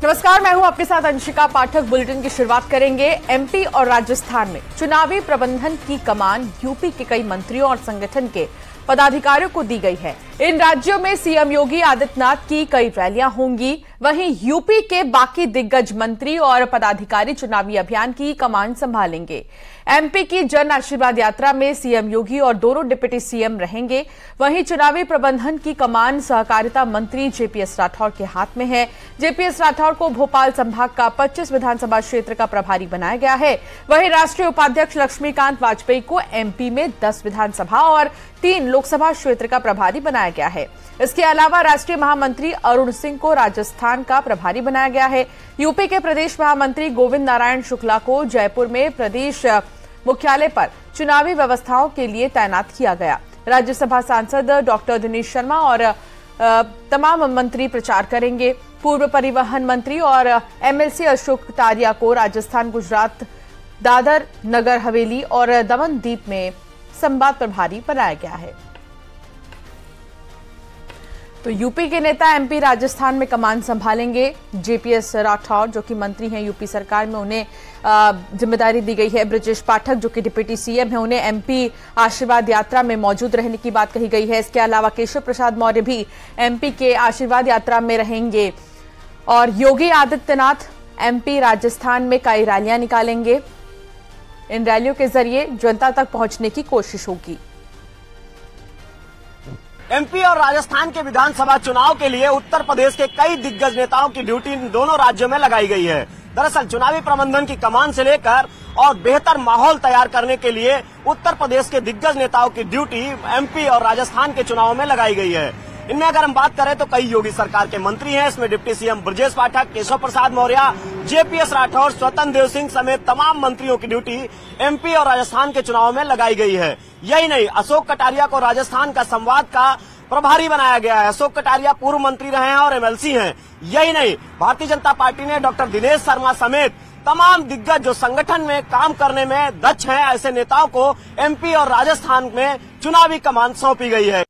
नमस्कार, मैं हूं आपके साथ अंशिका पाठक। बुलेटिन की शुरुआत करेंगे। एमपी और राजस्थान में चुनावी प्रबंधन की कमान यूपी के कई मंत्रियों और संगठन के पदाधिकारियों को दी गई है। इन राज्यों में सीएम योगी आदित्यनाथ की कई रैलियां होंगी। वहीं यूपी के बाकी दिग्गज मंत्री और पदाधिकारी चुनावी अभियान की कमान संभालेंगे। एमपी की जन आशीर्वाद यात्रा में सीएम योगी और दोनों डिप्टी सीएम रहेंगे। वहीं चुनावी प्रबंधन की कमान सहकारिता मंत्री जेपीएस राठौर के हाथ में है। जेपीएस राठौर को भोपाल संभाग का 25 विधानसभा क्षेत्र का प्रभारी बनाया गया है। वहीं राष्ट्रीय उपाध्यक्ष लक्ष्मीकांत वाजपेयी को एमपी में 10 विधानसभा और 3 लोकसभा क्षेत्र का प्रभारी बनाया गया है। इसके अलावा राष्ट्रीय महामंत्री अरुण सिंह को राजस्थान का प्रभारी बनाया गया है। यूपी के प्रदेश महामंत्री गोविंद नारायण शुक्ला को जयपुर में प्रदेश मुख्यालय पर चुनावी व्यवस्थाओं के लिए तैनात किया गया। राज्यसभा सांसद डॉक्टर दिनेश शर्मा और तमाम मंत्री प्रचार करेंगे। पूर्व परिवहन मंत्री और एमएलसी अशोक कटारिया को राजस्थान, गुजरात, दादर नगर हवेली और दमन दीव में संवाद प्रभारी बनाया गया है। तो यूपी के नेता एमपी राजस्थान में कमान संभालेंगे। जेपीएस राठौर जो कि मंत्री हैं यूपी सरकार में, उन्हें जिम्मेदारी दी गई है। ब्रजेश पाठक जो कि डिप्टी सीएम हैं, उन्हें एमपी आशीर्वाद यात्रा में मौजूद रहने की बात कही गई है। इसके अलावा केशव प्रसाद मौर्य भी एमपी के आशीर्वाद यात्रा में रहेंगे और योगी आदित्यनाथ एमपी राजस्थान में कई रैलियां निकालेंगे। इन रैलियों के जरिए जनता तक पहुंचने की कोशिश होगी। एमपी और राजस्थान के विधानसभा चुनाव के लिए उत्तर प्रदेश के कई दिग्गज नेताओं की ड्यूटी इन दोनों राज्यों में लगाई गई है। दरअसल चुनावी प्रबंधन की कमान से लेकर और बेहतर माहौल तैयार करने के लिए उत्तर प्रदेश के दिग्गज नेताओं की ड्यूटी एमपी और राजस्थान के चुनावों में लगाई गई है। इनमें अगर हम बात करें तो कई योगी सरकार के मंत्री हैं। इसमें deputy CM Brajesh Pathak, Keshav Prasad Maurya, JPS Rathore, स्वतंत्र देव सिंह समेत तमाम मंत्रियों की ड्यूटी एमपी और राजस्थान के चुनाव में लगाई गई है। यही नहीं, अशोक कटारिया को राजस्थान का संवाद का प्रभारी बनाया गया है। अशोक कटारिया पूर्व मंत्री रहे हैं और एमएलसी हैं। यही नहीं, भारतीय जनता पार्टी ने डॉक्टर दिनेश शर्मा समेत तमाम दिग्गज जो संगठन में काम करने में दक्ष हैं, ऐसे नेताओं को एमपी और राजस्थान में चुनावी कमान सौंपी गई है।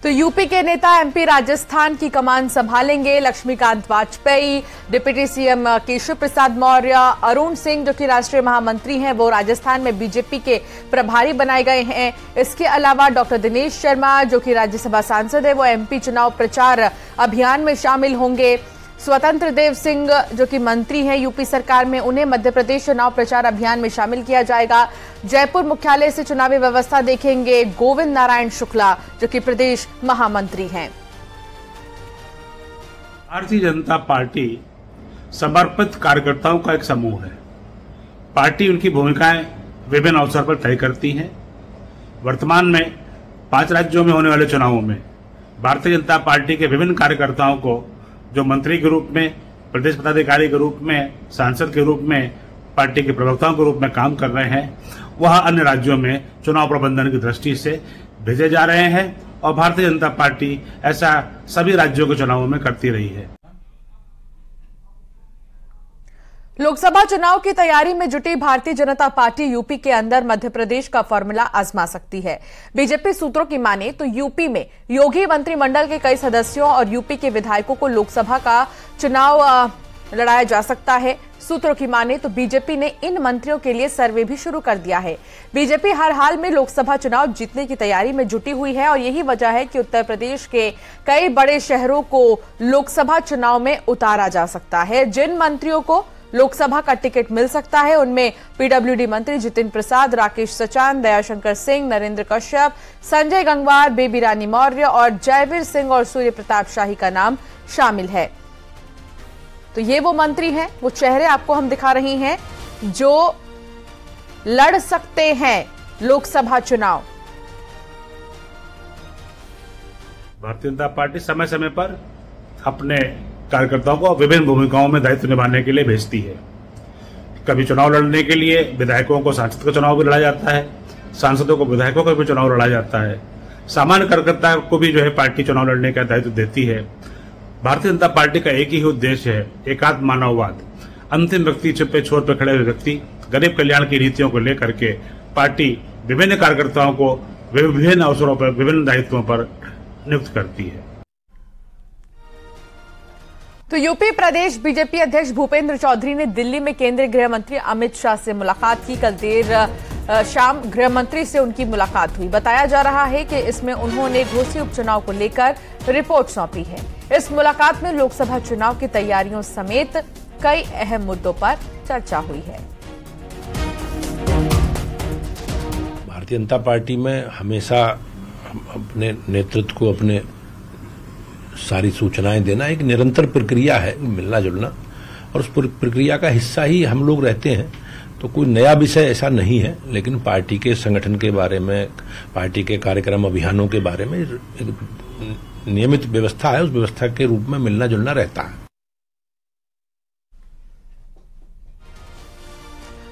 तो यूपी के नेता एमपी राजस्थान की कमान संभालेंगे। लक्ष्मीकांत वाजपेयी, डिप्टी सीएम केशव प्रसाद मौर्य, अरुण सिंह जो कि राष्ट्रीय महामंत्री हैं, वो राजस्थान में बीजेपी के प्रभारी बनाए गए हैं। इसके अलावा डॉक्टर दिनेश शर्मा जो कि राज्यसभा सांसद है, वो एमपी चुनाव प्रचार अभियान में शामिल होंगे। स्वतंत्र देव सिंह जो कि मंत्री हैं यूपी सरकार में, उन्हें मध्य प्रदेश चुनाव प्रचार अभियान में शामिल किया जाएगा। जयपुर मुख्यालय से चुनावी व्यवस्था देखेंगे गोविंद नारायण शुक्ला जो कि प्रदेश महामंत्री हैं। भारतीय जनता पार्टी समर्पित कार्यकर्ताओं का एक समूह है। पार्टी उनकी भूमिकाएं विभिन्न अवसर पर तय करती है। वर्तमान में 5 राज्यों में होने वाले चुनावों में भारतीय जनता पार्टी के विभिन्न कार्यकर्ताओं को जो मंत्री के रूप में, प्रदेश पदाधिकारी के रूप में, सांसद के रूप में, पार्टी के प्रवक्ताओं के रूप में काम कर रहे हैं, वह अन्य राज्यों में चुनाव प्रबंधन की दृष्टि से भेजे जा रहे हैं और भारतीय जनता पार्टी ऐसा सभी राज्यों के चुनावों में करती रही है। लोकसभा चुनाव की तैयारी में जुटी भारतीय जनता पार्टी यूपी के अंदर मध्य प्रदेश का फॉर्मूला आजमा सकती है। बीजेपी सूत्रों की माने तो यूपी में योगी मंत्रिमंडल के कई सदस्यों और यूपी के विधायकों को लोकसभा का चुनाव लड़ाया जा सकता है। सूत्रों की माने तो बीजेपी ने इन मंत्रियों के लिए सर्वे भी शुरू कर दिया है। बीजेपी हर हाल में लोकसभा चुनाव जीतने की तैयारी में जुटी हुई है और यही वजह है कि उत्तर प्रदेश के कई बड़े शहरों को लोकसभा चुनाव में उतारा जा सकता है। जिन मंत्रियों को लोकसभा का टिकट मिल सकता है उनमें पीडब्ल्यूडी मंत्री जितिन प्रसाद, राकेश सचान, दयाशंकर सिंह, नरेंद्र कश्यप, संजय गंगवार, बेबी रानी मौर्य और जयवीर सिंह और सूर्य प्रताप शाही का नाम शामिल है। तो ये वो मंत्री हैं, वो चेहरे आपको हम दिखा रही हैं जो लड़ सकते हैं लोकसभा चुनाव। भारतीय जनता पार्टी समय समय पर अपने कार्यकर्ताओं को विभिन्न भूमिकाओं में दायित्व निभाने के लिए भेजती है। कभी चुनाव लड़ने के लिए विधायकों को सांसद का चुनाव भी लड़ा जाता है, सांसदों को विधायकों का भी चुनाव लड़ा जाता है। सामान्य कार्यकर्ता को भी जो है पार्टी चुनाव लड़ने का दायित्व देती है। भारतीय जनता पार्टी का एक ही उद्देश्य है, एकात्म मानववाद। अंतिम व्यक्ति पे छोर पर खड़े हुए व्यक्ति, गरीब कल्याण की नीतियों को लेकर के पार्टी विभिन्न कार्यकर्ताओं को विभिन्न अवसरों पर, विभिन्न दायित्वों पर नियुक्त करती है। तो यूपी प्रदेश बीजेपी अध्यक्ष भूपेंद्र चौधरी ने दिल्ली में केंद्रीय गृह मंत्री अमित शाह से मुलाकात की। कल देर शाम गृह मंत्री से उनकी मुलाकात हुई। बताया जा रहा है कि इसमें उन्होंने घोसी उपचुनाव को लेकर रिपोर्ट सौंपी है। इस मुलाकात में लोकसभा चुनाव की तैयारियों समेत कई अहम मुद्दों पर चर्चा हुई है। भारतीय जनता पार्टी में हमेशा अपने नेतृत्व को अपने सारी सूचनाएं देना एक निरंतर प्रक्रिया है, मिलना जुलना, और उस प्रक्रिया का हिस्सा ही हम लोग रहते हैं। तो कोई नया विषय ऐसा नहीं है, लेकिन पार्टी के संगठन के बारे में, पार्टी के कार्यक्रम अभियानों के बारे में एक नियमित व्यवस्था है, उस व्यवस्था के रूप में मिलना जुलना रहता है।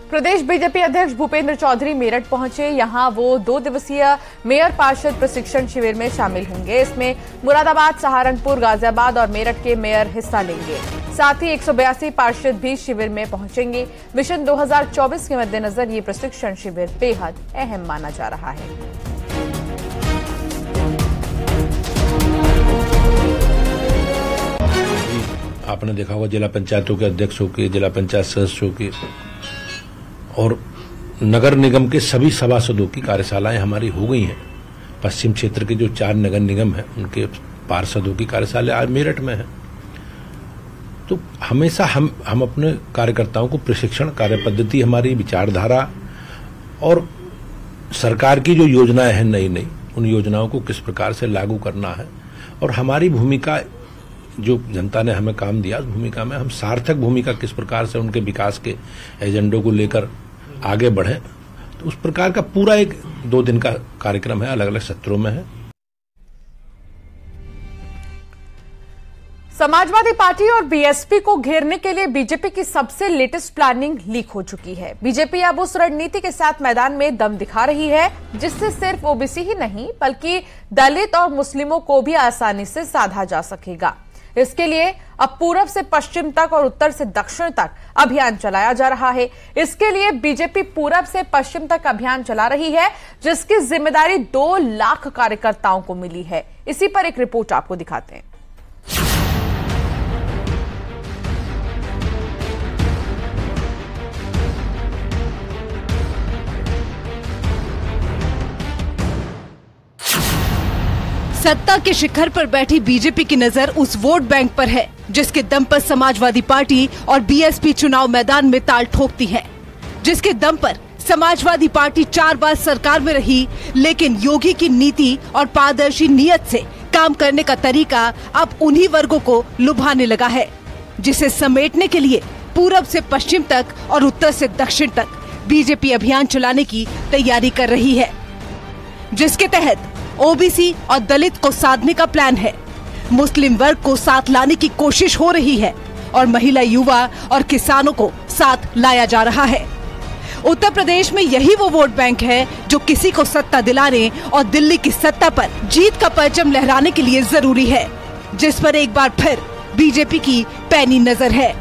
प्रदेश बीजेपी अध्यक्ष भूपेंद्र चौधरी मेरठ पहुंचे। यहां वो 2 दिवसीय मेयर पार्षद प्रशिक्षण शिविर में शामिल होंगे। इसमें मुरादाबाद, सहारनपुर, गाजियाबाद और मेरठ के मेयर हिस्सा लेंगे। साथ ही 182 पार्षद भी शिविर में पहुंचेंगे। मिशन 2024 के मद्देनजर ये प्रशिक्षण शिविर बेहद अहम माना जा रहा है। आपने देखा होगा जिला पंचायतों के अध्यक्षों के, जिला पंचायत सदस्यों के और नगर निगम के सभी सभासदों की कार्यशालाएं हमारी हो गई हैं। पश्चिम क्षेत्र के जो 4 नगर निगम हैं उनके पार्षदों की कार्यशाला आज मेरठ में है। तो हमेशा हम अपने कार्यकर्ताओं को प्रशिक्षण, कार्य पद्धति, हमारी विचारधारा और सरकार की जो योजनाएं हैं नई नई, उन योजनाओं को किस प्रकार से लागू करना है और हमारी भूमिका, जो जनता ने हमें काम दिया, उस भूमिका में हम सार्थक भूमिका किस प्रकार से उनके विकास के एजेंडों को लेकर आगे बढ़े। तो उस प्रकार का पूरा एक 2 दिन का कार्यक्रम है, अलग अलग सत्रों में है। समाजवादी पार्टी और बीएसपी को घेरने के लिए बीजेपी की सबसे लेटेस्ट प्लानिंग लीक हो चुकी है। बीजेपी अब उस रणनीति के साथ मैदान में दम दिखा रही है जिससे सिर्फ ओबीसी ही नहीं बल्कि दलित और मुस्लिमों को भी आसानी से साधा जा सकेगा। इसके लिए अब पूरब से पश्चिम तक और उत्तर से दक्षिण तक अभियान चलाया जा रहा है। इसके लिए बीजेपी पूरब से पश्चिम तक अभियान चला रही है, जिसकी जिम्मेदारी 2 लाख कार्यकर्ताओं को मिली है। इसी पर एक रिपोर्ट आपको दिखाते हैं। सत्ता के शिखर पर बैठी बीजेपी की नजर उस वोट बैंक पर है जिसके दम पर समाजवादी पार्टी और बीएसपी चुनाव मैदान में ताल ठोकती है। जिसके दम पर समाजवादी पार्टी 4 बार सरकार में रही, लेकिन योगी की नीति और पारदर्शी नियत से काम करने का तरीका अब उन्हीं वर्गों को लुभाने लगा है, जिसे समेटने के लिए पूरब से पश्चिम तक और उत्तर से दक्षिण तक बीजेपी अभियान चलाने की तैयारी कर रही है, जिसके तहत ओबीसी और दलित को साधने का प्लान है। मुस्लिम वर्ग को साथ लाने की कोशिश हो रही है और महिला, युवा और किसानों को साथ लाया जा रहा है। उत्तर प्रदेश में यही वो वोट बैंक है जो किसी को सत्ता दिलाने और दिल्ली की सत्ता पर जीत का परचम लहराने के लिए जरूरी है, जिस पर एक बार फिर बीजेपी की पैनी नजर है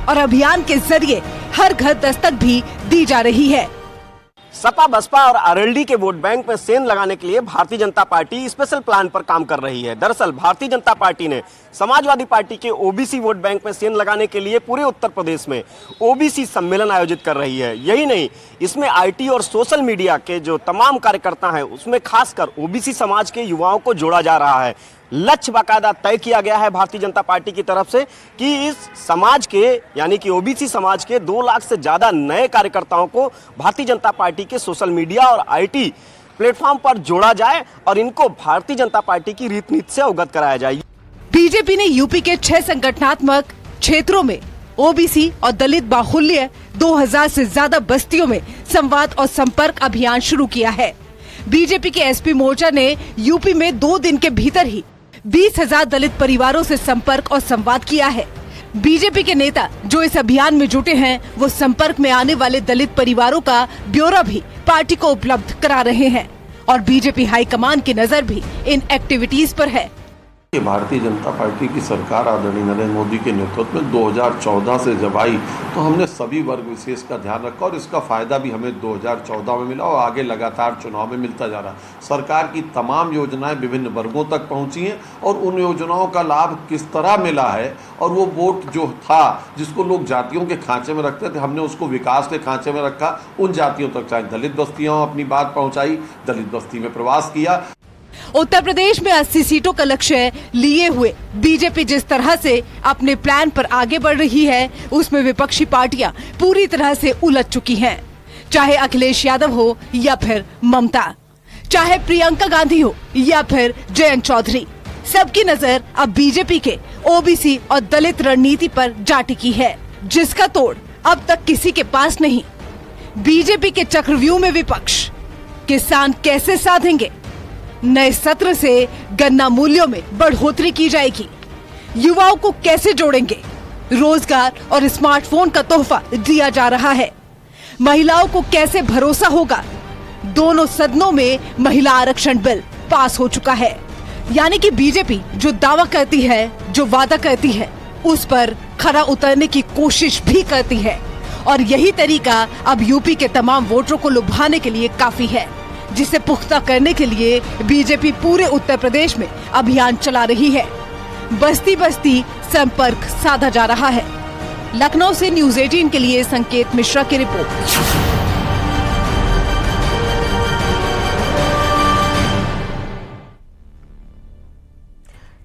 और अभियान के जरिए हर घर दस्तक भी दी जा रही है। सपा, बसपा और आरएलडी के वोट बैंक में सेंध लगाने के लिए Bharatiya Janata party special plan पर काम कर रही है। दरअसल भारतीय जनता पार्टी ने समाजवादी पार्टी के ओबीसी वोट बैंक में सेंध लगाने के लिए पूरे उत्तर प्रदेश में ओबीसी सम्मेलन आयोजित कर रही है। यही नहीं, इसमें आईटी और सोशल मीडिया के जो तमाम कार्यकर्ता हैं उसमें खासकर ओबीसी समाज के युवाओं को जोड़ा जा रहा है। लक्ष्य बाकायदा तय किया गया है भारतीय जनता पार्टी की तरफ से कि इस समाज के यानी कि ओबीसी समाज के 2 लाख से ज्यादा नए कार्यकर्ताओं को भारतीय जनता पार्टी के सोशल मीडिया और आईटी प्लेटफॉर्म पर जोड़ा जाए और इनको भारतीय जनता पार्टी की रीत नीति से अवगत कराया जाए। बीजेपी ने यूपी के 6 संगठनात्मक क्षेत्रों में ओबीसी और दलित बाहुल्य 2000 से ज्यादा बस्तियों में संवाद और संपर्क अभियान शुरू किया है। बीजेपी के एसपी मोर्चा ने यूपी में 2 दिन के भीतर ही 20,000 दलित परिवारों से संपर्क और संवाद किया है। बीजेपी के नेता जो इस अभियान में जुटे हैं, वो संपर्क में आने वाले दलित परिवारों का ब्यौरा भी पार्टी को उपलब्ध करा रहे हैं और बीजेपी हाईकमान की नजर भी इन एक्टिविटीज पर है। भारतीय जनता पार्टी की सरकार आदरणीय नरेंद्र मोदी के नेतृत्व में 2014 से जब आई तो हमने सभी वर्ग विशेष का ध्यान रखा और इसका फायदा भी हमें 2014 में मिला और आगे लगातार चुनाव में मिलता जा रहा। सरकार की तमाम योजनाएं विभिन्न वर्गों तक पहुंची हैं और उन योजनाओं का लाभ किस तरह मिला है और वो वोट जो था जिसको लोग जातियों के खांचे में रखते थे, हमने उसको विकास के खांचे में रखा। उन जातियों तक चाहे दलित बस्तियां अपनी बात पहुंचाई, दलित बस्ती में प्रवास किया। उत्तर प्रदेश में 80 सीटों का लक्ष्य लिए हुए बीजेपी जिस तरह से अपने प्लान पर आगे बढ़ रही है, उसमें विपक्षी पार्टियां पूरी तरह से उलझ चुकी हैं। चाहे अखिलेश यादव हो या फिर ममता, चाहे प्रियंका गांधी हो या फिर जयंत चौधरी, सबकी नजर अब बीजेपी के ओबीसी और दलित रणनीति पर जा टिकी है, जिसका तोड़ अब तक किसी के पास नहीं। बीजेपी के चक्रव्यूह में विपक्ष, किसान कैसे साधेंगे, नए सत्र से गन्ना मूल्यों में बढ़ोतरी की जाएगी, युवाओं को कैसे जोड़ेंगे, रोजगार और स्मार्टफोन का तोहफा दिया जा रहा है, महिलाओं को कैसे भरोसा होगा। दोनों सदनों में महिला आरक्षण बिल पास हो चुका है। यानी कि बीजेपी जो दावा करती है, जो वादा करती है, उस पर खरा उतरने की कोशिश भी करती है और यही तरीका अब यूपी के तमाम वोटरों को लुभाने के लिए काफी है, जिसे पुख्ता करने के लिए बीजेपी पूरे उत्तर प्रदेश में अभियान चला रही है। बस्ती बस्ती संपर्क साधा जा रहा है। लखनऊ से न्यूज़ 18 के लिए संकेत मिश्रा की रिपोर्ट।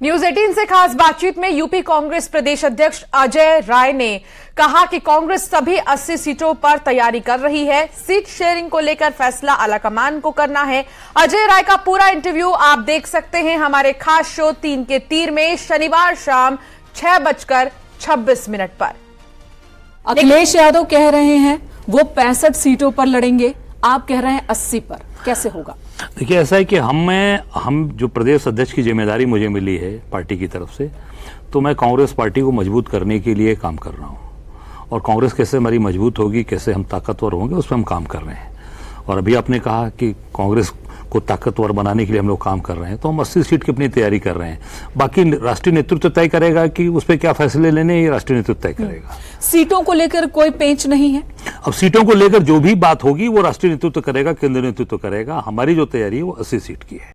न्यूज़ 18 से खास बातचीत में यूपी कांग्रेस प्रदेश अध्यक्ष अजय राय ने कहा कि कांग्रेस सभी 80 सीटों पर तैयारी कर रही है। सीट शेयरिंग को लेकर फैसला आलाकमान को करना है। अजय राय का पूरा इंटरव्यू आप देख सकते हैं हमारे खास शो 3 के तीर में शनिवार शाम 6:26 पर। अखिलेश यादव कह रहे हैं वो 65 सीटों पर लड़ेंगे, आप कह रहे हैं 80 पर, कैसे होगा? देखिए, ऐसा है कि हम जो प्रदेश अध्यक्ष की जिम्मेदारी मुझे मिली है पार्टी की तरफ से, तो मैं कांग्रेस पार्टी को मजबूत करने के लिए काम कर रहा हूं और कांग्रेस कैसे हमारी मजबूत होगी, कैसे हम ताकतवर होंगे, उस पर हम काम कर रहे हैं। और अभी आपने कहा कि कांग्रेस को ताकतवर बनाने के लिए हम लोग काम कर रहे हैं, तो हम 80 सीट की अपनी तैयारी कर रहे हैं। बाकी राष्ट्रीय नेतृत्व तय करेगा कि उस पर क्या फैसले लेने, ये राष्ट्रीय नेतृत्व तय करेगा। सीटों को लेकर कोई पेंच नहीं है? अब सीटों को लेकर जो भी बात होगी वो राष्ट्रीय नेतृत्व करेगा, केंद्रीय नेतृत्व करेगा। हमारी जो तैयारी है वो 80 सीट की है।